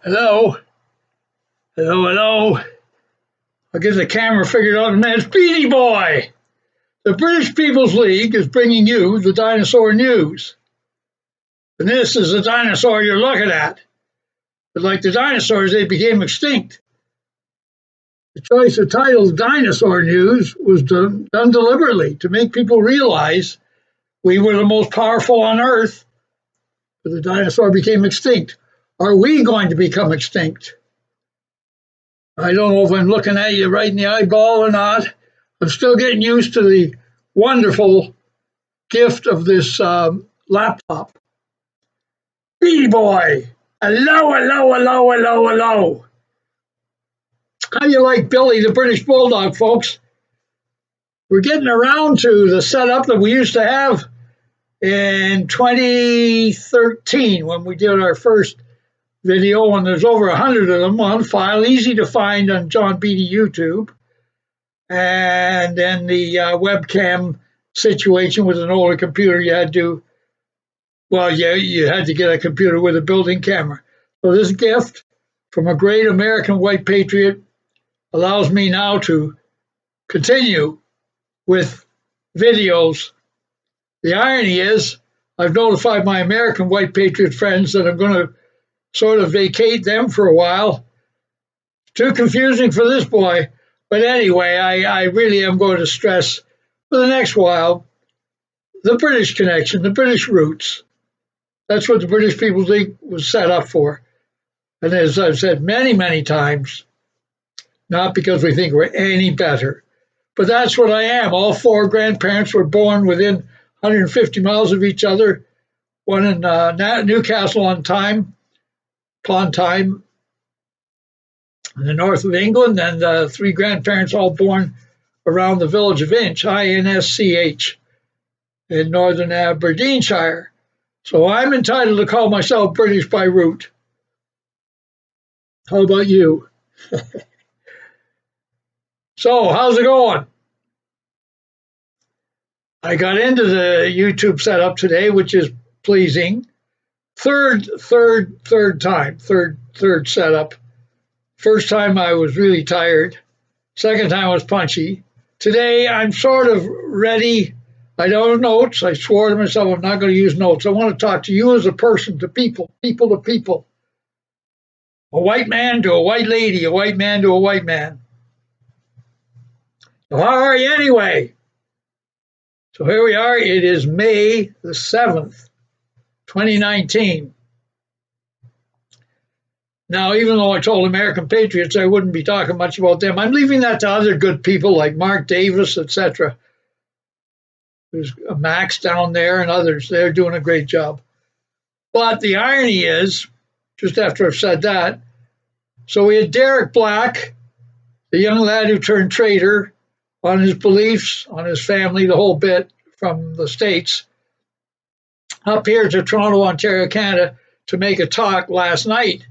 Hello? Hello, hello? I'll get the camera figured out in a minute. It's Beattie Boy! The British People's League is bringing you the dinosaur news. And this is the dinosaur you're looking at. But like the dinosaurs, they became extinct. The choice of title Dinosaur News was done deliberately to make people realize we were the most powerful on Earth, but the dinosaur became extinct. Are we going to become extinct? I don't know if I'm looking at you right in the eyeball or not. I'm still getting used to the wonderful gift of this laptop. Beattie Boy! Hello, hello, hello, hello, hello. How do you like Billy the British Bulldog, folks? We're getting around to the setup that we used to have in 2013 when we did our first video, and there's over 100 of them on file, easy to find on John Beattie YouTube. And then the webcam situation with an older computer, you had to get a computer with a built-in camera. So this gift from a great American white patriot allows me now to continue with videos. The irony is I've notified my American white patriot friends that I'm going to sort of vacate them for a while. Too confusing for this boy. But anyway, I really am going to stress for the next while the British connection, the British roots. That's what the British People's League was set up for. And as I've said many, many times, not because we think we're any better, but that's what I am. All four grandparents were born within 150 miles of each other, one in Newcastle on Clontyne, in the north of England, and three grandparents all born around the village of Inch, I-N-S-C-H, in northern Aberdeenshire. So I'm entitled to call myself British by root. How about you? So, how's it going? I got into the YouTube setup today, which is pleasing. Third setup. First time I was really tired. Second time I was punchy. Today I'm sort of ready. I don't have notes. I swore to myself I'm not going to use notes. I want to talk to you as a person, to people, people to people. A white man to a white lady, a white man to a white man. So how are you anyway? So here we are. It is May the 7th, 2019. Now, even though I told American patriots I wouldn't be talking much about them, I'm leaving that to other good people like Mark Davis, etc. There's Max down there and others. They're doing a great job. But the irony is, just after I've said that, so we had Derek Black, the young lad who turned traitor on his beliefs, on his family, the whole bit from the States, up here to Toronto, Ontario, Canada, to make a talk last night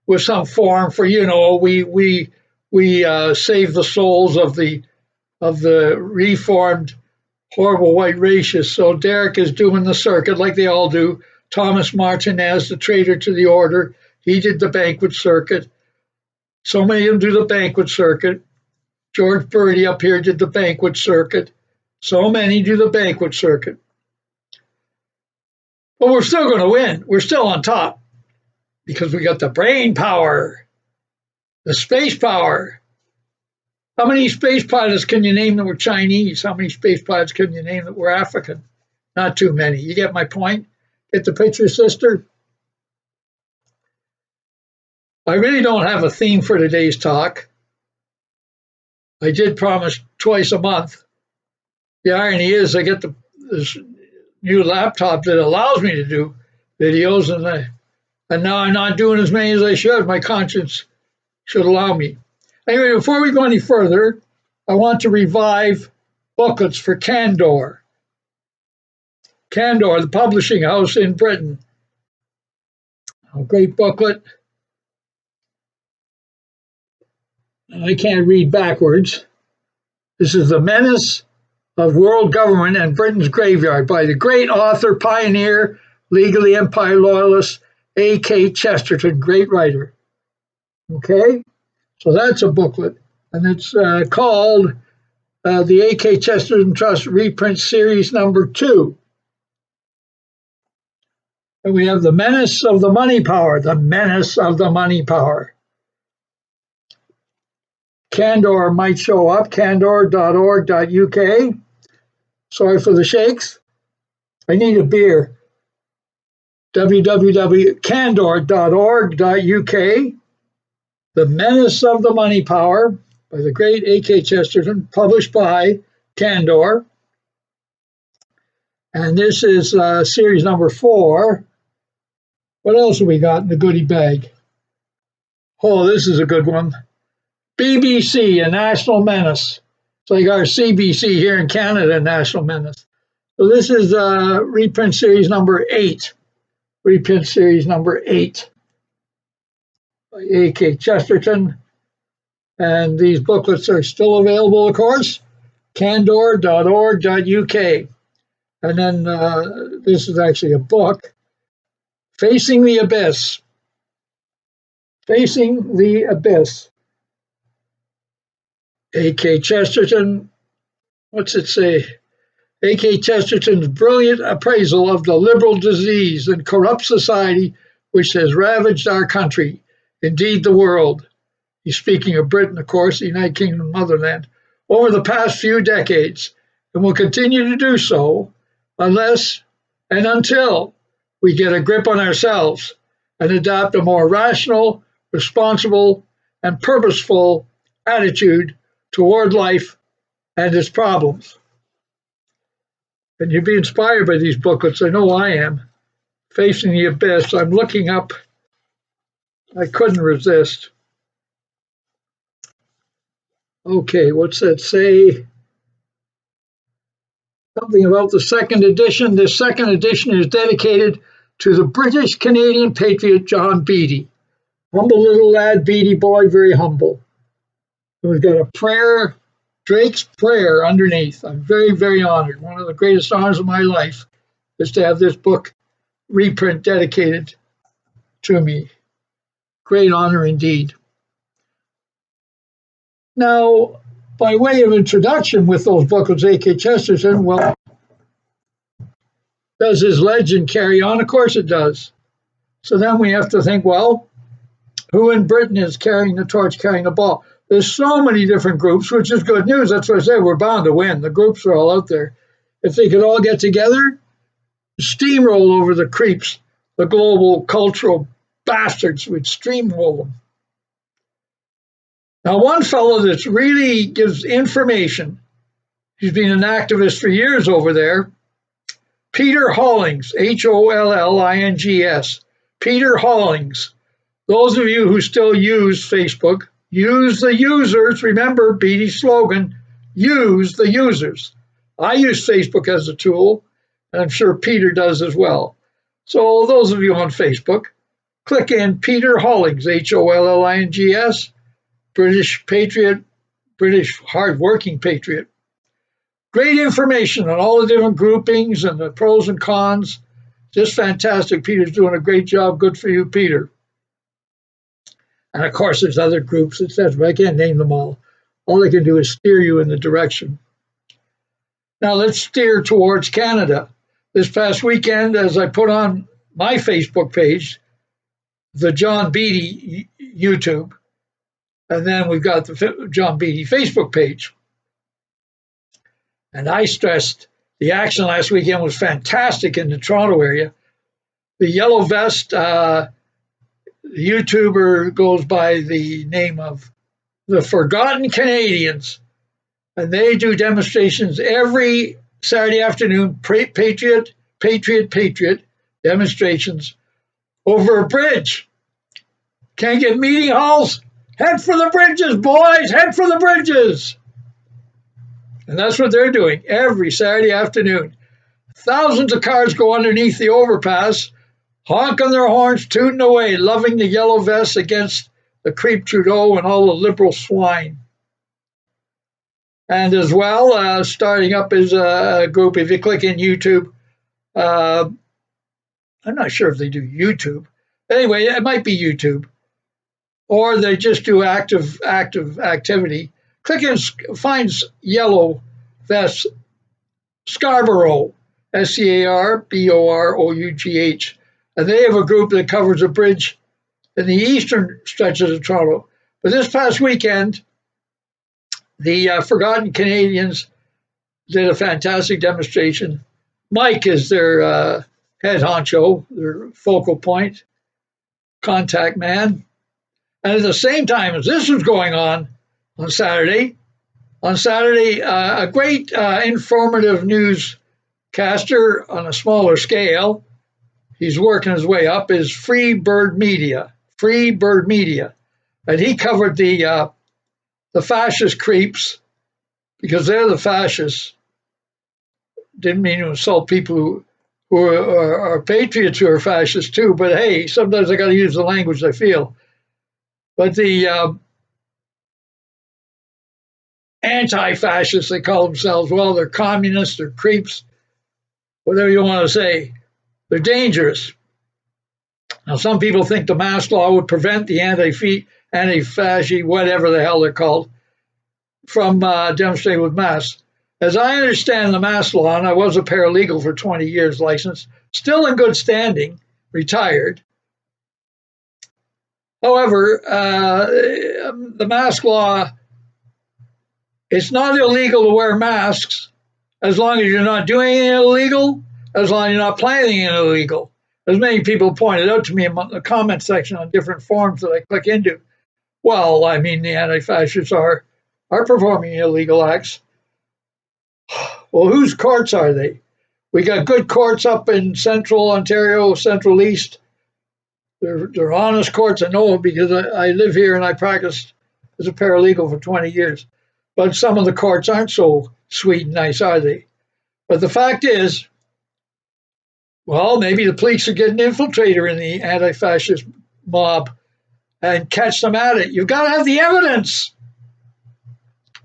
with some forum for, we save the souls of the reformed horrible white racists. So Derek is doing the circuit like they all do. Thomas Martinez, the traitor to the order, he did the banquet circuit. So many of them do the banquet circuit. George Beattie up here did the banquet circuit. So many do the banquet circuit. But we're still going to win. We're still on top because we got the brain power, the space power. How many space pilots can you name that were Chinese? How many space pilots can you name that were African? Not too many. You get my point? Get the picture, sister? I really don't have a theme for today's talk. I did promise twice a month. The irony is I get this new laptop that allows me to do videos, and now I'm not doing as many as I should. My conscience should allow me. Anyway, before we go any further, I want to revive booklets for Candor. Candor, the publishing house in Britain. A great booklet. I can't read backwards. This is The Menace of World Government and Britain's Graveyard by the great author, pioneer, legally empire loyalist, A.K. Chesterton, great writer. Okay, so that's a booklet, and it's called the A.K. Chesterton Trust Reprint Series Number 2. And we have The Menace of the Money Power, The Menace of the Money Power. Candor might show up, candor.org.uk. Sorry for the shakes. I need a beer. www.candor.org.uk. The Menace of the Money Power by the great A.K. Chesterton, published by Candor. And this is series number 4. What else have we got in the goodie bag? Oh, this is a good one. BBC, a National Menace. It's like our CBC here in Canada, National Menace. So this is reprint series number 8. Reprint series number 8 by A.K. Chesterton. And these booklets are still available, of course. Candor.org.uk. And then this is actually a book. Facing the Abyss. Facing the Abyss. A.K. Chesterton, what's it say? A.K. Chesterton's brilliant appraisal of the liberal disease and corrupt society which has ravaged our country, indeed the world. He's speaking of Britain, of course, the United Kingdom motherland, over the past few decades, and will continue to do so unless and until we get a grip on ourselves and adopt a more rational, responsible, and purposeful attitude toward life and its problems. And you'll be inspired by these booklets. I know I am. Facing the Abyss. I'm looking up. I couldn't resist. Okay, what's that say? Something about the second edition. This second edition is dedicated to the British Canadian patriot John Beattie. Humble little lad, Beattie boy, very humble. And we've got a prayer, Drake's prayer underneath. I'm very, very honored. One of the greatest honors of my life is to have this book reprint dedicated to me. Great honor indeed. Now, by way of introduction with those booklets, A.K. Chesterton, well, does his legend carry on? Of course it does. So then we have to think, well, who in Britain is carrying the torch, carrying the ball? There's so many different groups, which is good news. That's what I say, we're bound to win. The groups are all out there. If they could all get together, steamroll over the creeps, the global cultural bastards would steamroll them. Now, one fellow that really gives information, he's been an activist for years over there, Peter Hollings, Hollings. Peter Hollings. Those of you who still use Facebook, use the users. Remember Beattie's slogan, use the users. I use Facebook as a tool, and I'm sure Peter does as well. So those of you on Facebook, click in Peter Hollings, Hollings, British patriot, British hard-working patriot. Great information on all the different groupings and the pros and cons. Just fantastic. Peter's doing a great job. Good for you, Peter. And of course, there's other groups, etc. But I can't name them all. All they can do is steer you in the direction. Now let's steer towards Canada. This past weekend, as I put on my Facebook page, the John Beattie YouTube, and then we've got the John Beattie Facebook page. And I stressed the action last weekend was fantastic in the Toronto area. The Yellow Vest YouTuber goes by the name of the Forgotten Canadians, and they do demonstrations every Saturday afternoon, patriot demonstrations over a bridge. Can't get meeting halls? Head for the bridges, boys, head for the bridges. And that's what they're doing every Saturday afternoon. Thousands of cars go underneath the overpass, honking their horns, tooting away, loving the Yellow Vests against the creep Trudeau and all the liberal swine. And as well, starting up is a group, if you click in YouTube, I'm not sure if they do YouTube. Anyway, it might be YouTube, or they just do active activity. Click and find yellow vest Scarborough, Scarboroughh, and they have a group that covers a bridge in the eastern stretches of Toronto. But this past weekend, the Forgotten Canadians did a fantastic demonstration. Mike is their head honcho, their focal point, contact man. And at the same time as this was going on Saturday, a great informative newscaster on a smaller scale, he's working his way up, is Free Bird Media. And he covered the fascist creeps, because they're the fascists. Didn't mean to insult people who are patriots who are fascists too, but hey, sometimes I got to use the language I feel. But the anti-fascists, they call themselves, well, they're communists, they're creeps, whatever you want to say. They're dangerous. Now, some people think the mask law would prevent the anti-fasci, whatever the hell they're called, from demonstrating with masks. As I understand the mask law, and I was a paralegal for 20 years, licensed, still in good standing, retired. However, the mask law, it's not illegal to wear masks as long as you're not doing anything illegal, as long as you're not planning anything illegal. As many people pointed out to me in the comment section on different forums that I click into. Well, I mean, the anti-fascists are performing illegal acts. Well, whose courts are they? We got good courts up in central Ontario, central east. They're honest courts. I know because I live here and I practiced as a paralegal for 20 years. But some of the courts aren't so sweet and nice, are they? But the fact is, well, maybe the police are getting an infiltrator in the anti-fascist mob and catch them at it. You've got to have the evidence.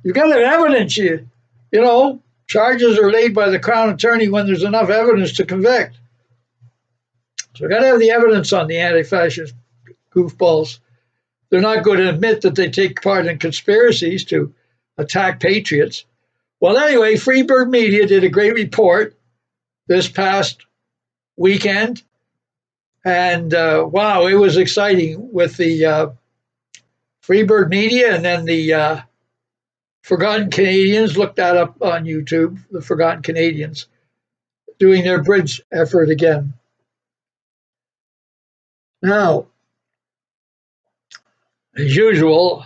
You've got to have evidence. You know, charges are laid by the Crown Attorney when there's enough evidence to convict. So we've got to have the evidence on the anti-fascist goofballs. They're not going to admit that they take part in conspiracies to attack patriots. Well, anyway, Freebird Media did a great report this past weekend. And wow, it was exciting with the Freebird Media and then the Forgotten Canadians. Look that up on YouTube, the Forgotten Canadians, doing their bridge effort again. Now, as usual,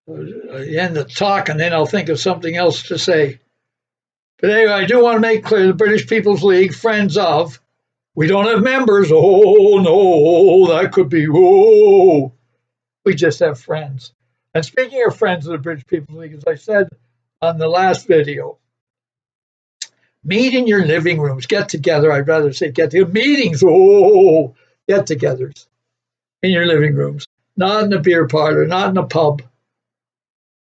I end the talk and then I'll think of something else to say. But anyway, I do want to make clear the British People's League, friends of, we don't have members. Oh, no, that could be, oh. We just have friends. And speaking of friends of the British People's League, as I said on the last video, meet in your living rooms, get together. I'd rather say get together. Meetings, oh, get togethers in your living rooms, not in the beer parlor, not in the pub,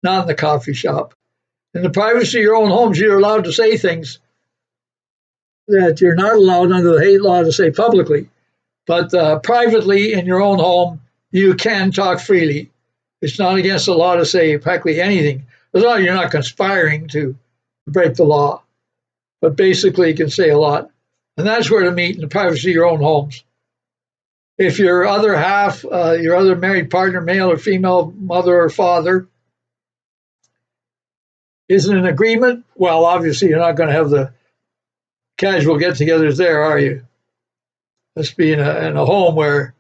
not in the coffee shop. In the privacy of your own homes, you're allowed to say things that you're not allowed under the hate law to say publicly. But privately in your own home, you can talk freely. It's not against the law to say practically anything, as long as you're not conspiring to break the law. But basically, you can say a lot. And that's where to meet in the privacy of your own homes. If your other half, your other married partner, male or female, mother or father, isn't in agreement, well, obviously you're not going to have the casual get-togethers there, are you? Let's be in a home where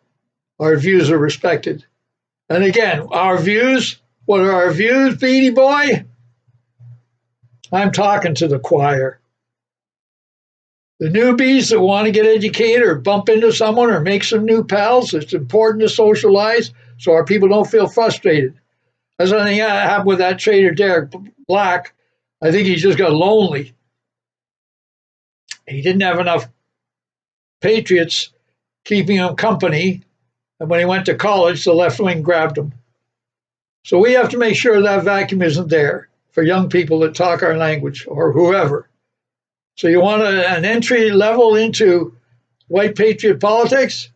our views are respected. And again, our views, what are our views, Beattie boy? I'm talking to the choir. The newbies that want to get educated or bump into someone or make some new pals, it's important to socialize so our people don't feel frustrated. That's the thing that happened with that trader Derek Black. I think he just got lonely. He didn't have enough patriots keeping him company. And when he went to college, the left wing grabbed him. So we have to make sure that vacuum isn't there for young people that talk our language or whoever. So you want an entry level into white patriot politics?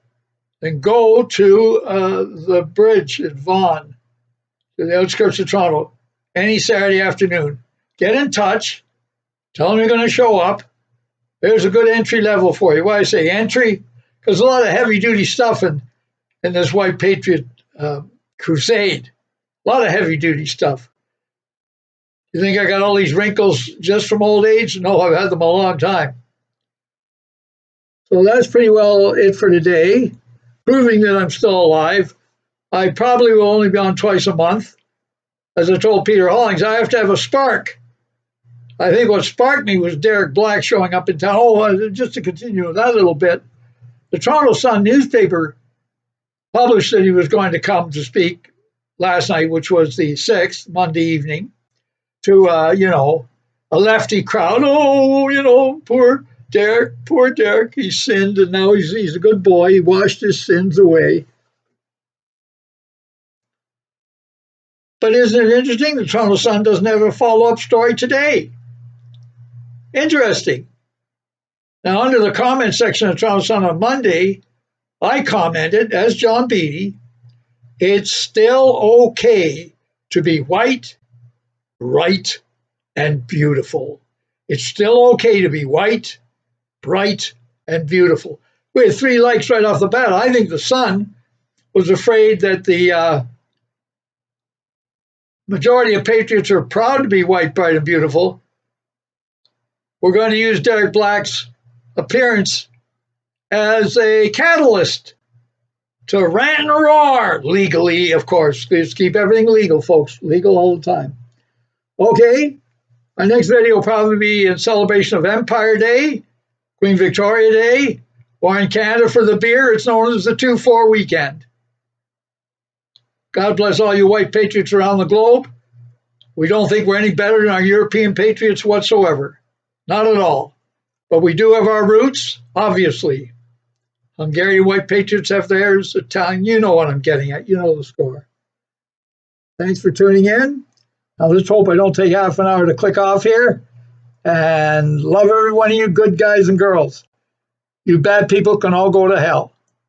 then go to the bridge at Vaughan, to the outskirts of Toronto, any Saturday afternoon. Get in touch. Tell them you're going to show up. There's a good entry level for you. Why I say entry? Because a lot of heavy duty stuff in this White Patriot crusade. A lot of heavy duty stuff. You think I got all these wrinkles just from old age? No, I've had them a long time. So that's pretty well it for today. Proving that I'm still alive. I probably will only be on twice a month. As I told Peter Hollings, I have to have a spark. I think what sparked me was Derek Black showing up in town. Oh, just to continue with that a little bit, the Toronto Sun newspaper published that he was going to come to speak last night, which was the 6th, Monday evening, to, a lefty crowd. Oh, poor Derek, he sinned, and now he's a good boy. He washed his sins away. But isn't it interesting? The Toronto Sun doesn't have a follow-up story today. Interesting. Now, under the comment section of Toronto Sun on Monday, I commented, as John Beattie, it's still okay to be white, bright, and beautiful. It's still okay to be white, bright, and beautiful. We had 3 likes right off the bat. I think the Sun was afraid that the majority of patriots are proud to be white, bright, and beautiful. We're going to use Derek Black's appearance as a catalyst to rant and roar legally, of course. Just keep everything legal, folks. Legal all the time. Okay, our next video will probably be in celebration of Empire Day, Queen Victoria Day, or in Canada for the beer. It's known as the 2-4 weekend. God bless all you white patriots around the globe. We don't think we're any better than our European patriots whatsoever. Not at all. But we do have our roots, obviously. Hungarian white patriots have theirs, Italian. You know what I'm getting at. You know the score. Thanks for tuning in. I just hope I don't take half an hour to click off here. And love every one of you good guys and girls. You bad people can all go to hell.